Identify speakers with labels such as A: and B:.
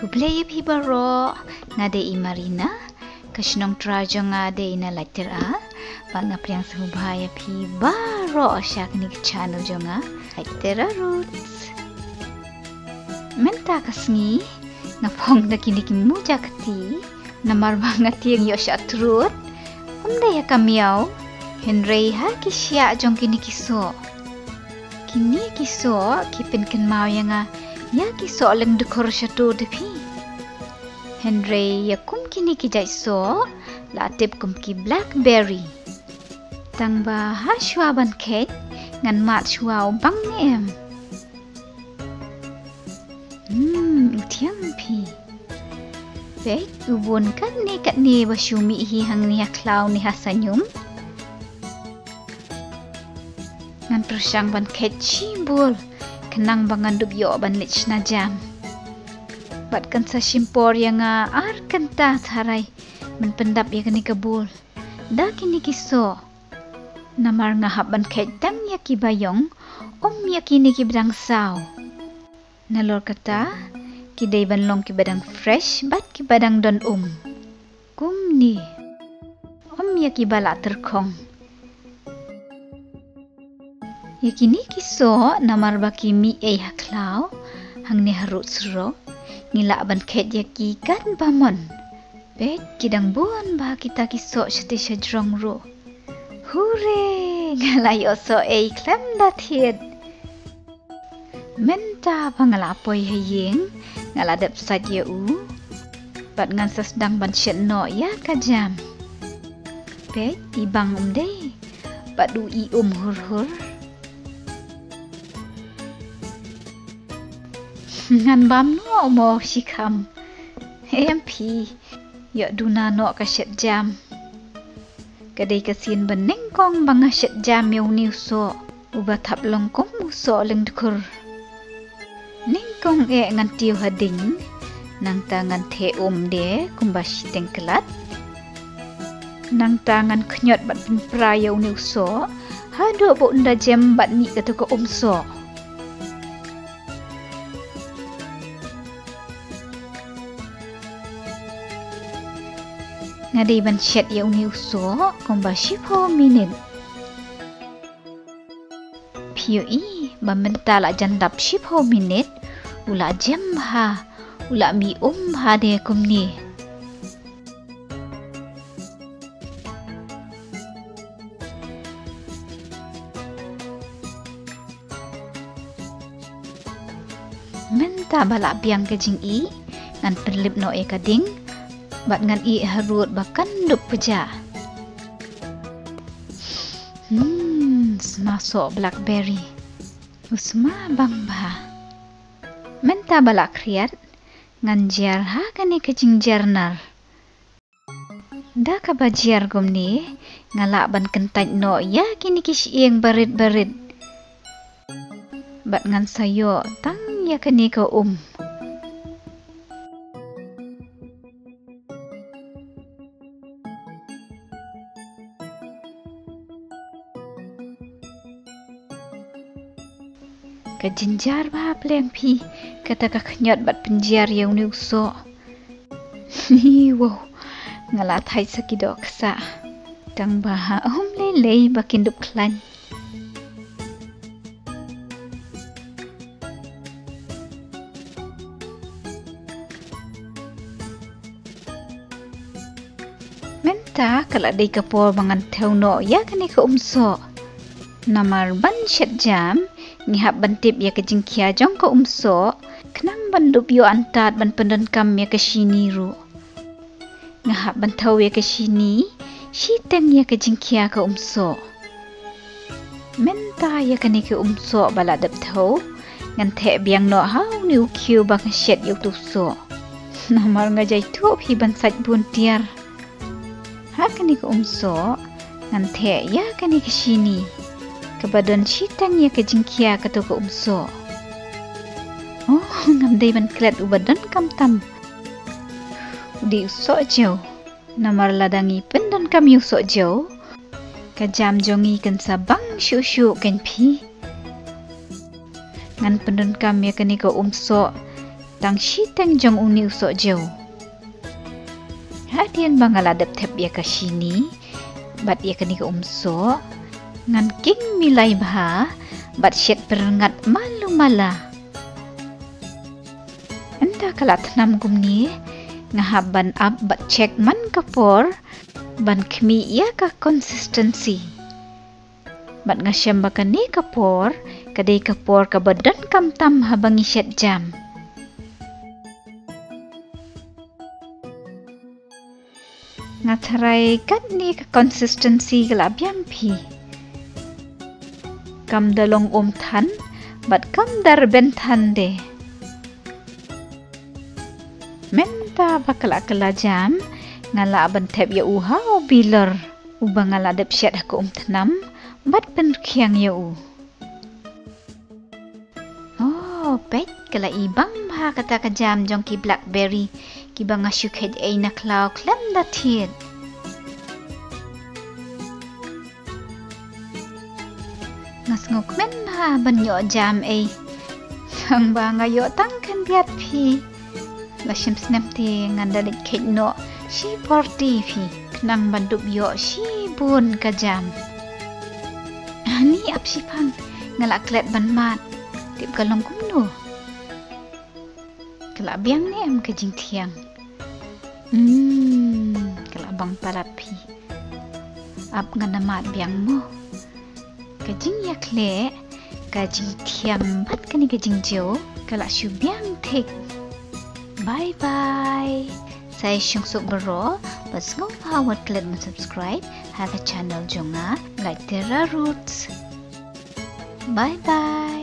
A: Kublaya pi baro ngade I Marina kashnong trajo ngade ina later bang ngapriang sahubhaya pi baro syak ni channel jonga later roots menta kasngi ngapong na kinikimu jakti namar banget yang yosha trut ya kamiau Henry ha kisya jong kini kiso kipin ken mau yang ya kiso leng dekor shatu depi Henry ya kum kini kijai so latip kum ki blackberry tang ba ha shwa ban ket ngan mat shwa bang em utiam pi Baik, ubun kan ni kat ni basyumi hang ni klau ni hasanyum. Ngan persyang ban kecimbul, kenang bangan dubyo ban lich na jam. Bat kan sa simpor yang ar kenta tharai, menpendap ya kini kabul. Da kini kiso. Namar ngahap ban kedang ya kibayong, ya kini kibdang saw. Nalor kata, Kidai banlong ki badang fresh bat ki badang don kum ni ya ki bala terkong ya kini kiso namar baki mi haklau hang ni harut suro ngila ban ket ya ki kan bamon bet kidang buan ba kita kiso shati shajrong ro hure ngalayo so klam dathiet menta pangalapoy hayeng ngaladap saja bat ngan sasdang ban no ya kajam bet ibang deh bat du I hur ngan bam no mo shikam MP ya duna no kasyat jam kadai kasin beneng kong bang asyat jam yaw niuso ubat hap longkong muso leng dukur Ningkong ngan tiu hading nang tangan the de kumbashi tengkelat nang tangan knyot bat prayo ni uso hado bo nda jem bat mi kata ko so ngadi ban chat ya uni uso kumbashi 4 minute POE bamenta la jandap 10 minit ula jam ha ula mi ha de kumni menta bala biang ke jing I ngan perlip no kading bat ngan I harut bakan dup peja Masuk blackberry usma bang ba menta bala kriat nganjar ha kani kecing jarnar da ka bajiar gomni ngala ban kentaj no ya kini kisyeng barit bat ngan sayo tang ya kani ko Kajinjar ba pleng pi kata ka knyot bat penjar yaw ni uso wow ngalat hai sakidok sa tang ba lelei bakin dup klan menta kala dei kapor bangan theuno ya kani ka so namar ban shet jam ngihap bantip ya ke jingkia jong ko so kenang bandup yo antat ban pendan kam ya ke sini ru ngahap bantau ya ke sini shiteng ya ke jingkia ko so menta ya kani ke so bala dap thau ngan the biang no hau ni ukyu bang shet yo tu so namar ngajai tu hi ban saj bun tiar ha kani ke so ngan the ya kani ke sini kebadan shitang ya ke jingkia kata ko so ngamdai ban klet ubadan kamtam udi usok jauh namar ladangi pendan kami usok jauh kajam jongi kan sabang syu kan pi ngan pendan kami kani ko so tang shi teng jong uni usok jauh. Hadian bangaladap tep ya ke sini, bat ya kini ke umso, ngan king milai bah, bat syet berengat malu mala. Enda kalat nam gumni, ngahaban ab bat cek man kapor, ban kmi ya ka konsistensi. Bat ngasyam bakan ni kapor, kadai kapor ka badan kam tam habang isyat jam. Ngatarai kat ni ke konsistensi kelabiam pi. Kam dalong tan, bat kam dar bentan de. Menta bakal akala jam, ngala bentep ya uha o biler, ubang ngala dep syat aku tanam, bat penkiang ya u. Oh, pet kala ibang bah kata ka jam jong ki blackberry. Kiba nga syukhed ay naklaw klem datit. Ngas ngukmen ha banyo jam ay. Ang ba ngayo tangkan biat pi. Lasyam snap ti ngandalit khed no si party pi. Knang bandup yo si bun ka jam. Ani ap si pang ngalaklet ban mat. Tip kalong kumno. Kelabiang ni am kejing tiang. Kelabang talapi. Ap nganamat biang mo. Kejing yak le, kejing tiang bat kani kejing jo, kelak syu biang tek. Bye bye. Saya syungsuk bero, pas ngau pawat klik subscribe, haga channel jonga, like Terra Roots. Bye bye.